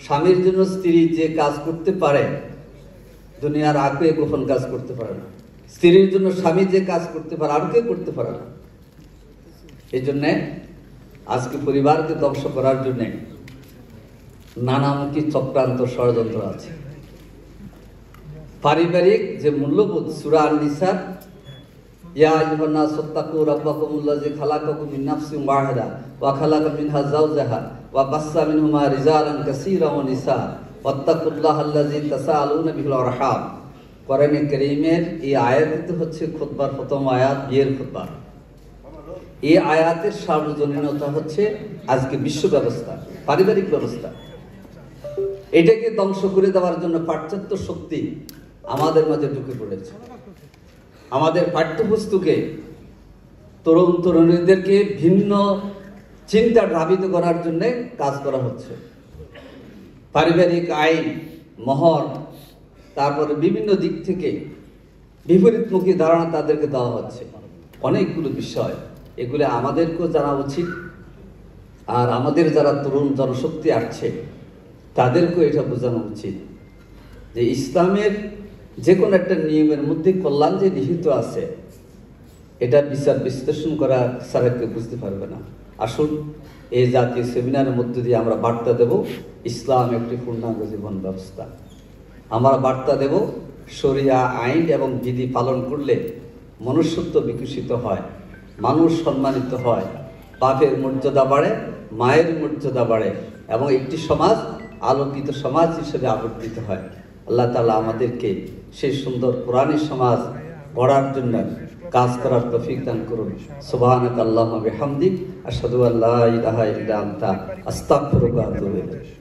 স্বামীর জন্য স্ত্রী যে কাজ করতে পারে দুনিয়ার আর কেউ গোপন কাজ করতে পারে না। স্ত্রীর জন্য স্বামী যে কাজ করতে পারে আর কেউ করতে পারে না। এই জন্যে আজকে পরিবারকে ধ্বংস করার জন্য নানামুখী চক্রান্ত ষড়যন্ত্র আছে। পারিবারিক যে মূল্যবোধ সূরা আন-নিসা ইয়া আইয়ুহান নাস তাকু রাব্বাকুমুল্লাযী খালাকাকুম মিন নাফসিন ওয়াহিদা ওয়া খালাকা মিনহা যাওজাহা ওয়া বাসসা মিনহুমা রিজালান কাসীরান ওয়া নিসা ওয়াত্তাকুল্লাহাল্লাযী তাসাআলুনা বিহিল আরহাম। কোরআনে কারীমের এই আয়াতটি হচ্ছে খুতবার প্রথম আয়াত, বিয়ের খুতবা। এই আয়াতের সার্বজনীনতা হচ্ছে আজকে বিশ্ব ব্যবস্থা, পারিবারিক ব্যবস্থা। এটাকে ধ্বংস করে দেওয়ার জন্য পাশ্চাত্য শক্তি আমাদের মাঝে ঢুকে পড়েছে। আমাদের পাঠ্যপুস্তকে তরুণ তরুণীদেরকে ভিন্ন চিন্তা ধাবিত করার জন্য কাজ করা হচ্ছে। পারিবারিক আইন, মহর, তারপরে বিভিন্ন দিক থেকে বিপরীতমুখী ধারণা তাদেরকে দেওয়া হচ্ছে। অনেকগুলো বিষয়, এগুলো আমাদেরকেও জানা উচিত। আর আমাদের যারা তরুণ জনশক্তি আসছে তাদেরকেও এটা বোঝানো উচিত যে ইসলামের যে কোনো একটা নিয়মের মধ্যে কল্যাণ যে নিহিত আছে, এটা বিচার বিশ্লেষণ করা ছাড়া কেউ বুঝতে পারবে না। আসুন এই জাতীয় সেমিনারের মধ্যে দিয়ে আমরা বার্তা দেব ইসলাম একটি পূর্ণাঙ্গ জীবন ব্যবস্থা। আমরা বার্তা দেব শরিয়া আইন এবং বিধি পালন করলে মনুষ্যত্ব বিকশিত হয়, মানুষ সম্মানিত হয়, বাপের মর্যাদা বাড়ে, মায়ের মর্যাদা বাড়ে এবং একটি সমাজ আলোকিত সমাজ হিসেবে আবর্তিত হয়। আল্লাহ তাআলা আমাদেরকে সেই সুন্দর কোরআনী সমাজ গড়ার জন্য কাজ করার তৌফিক দান করুন। সুবহানাকা আল্লাহুম্মা বিহামদিক আশহাদু আল্লা ইলাহা ইল্লা আনতা আস্তাগফিরুকা ওয়া আতুবু ইলাইক।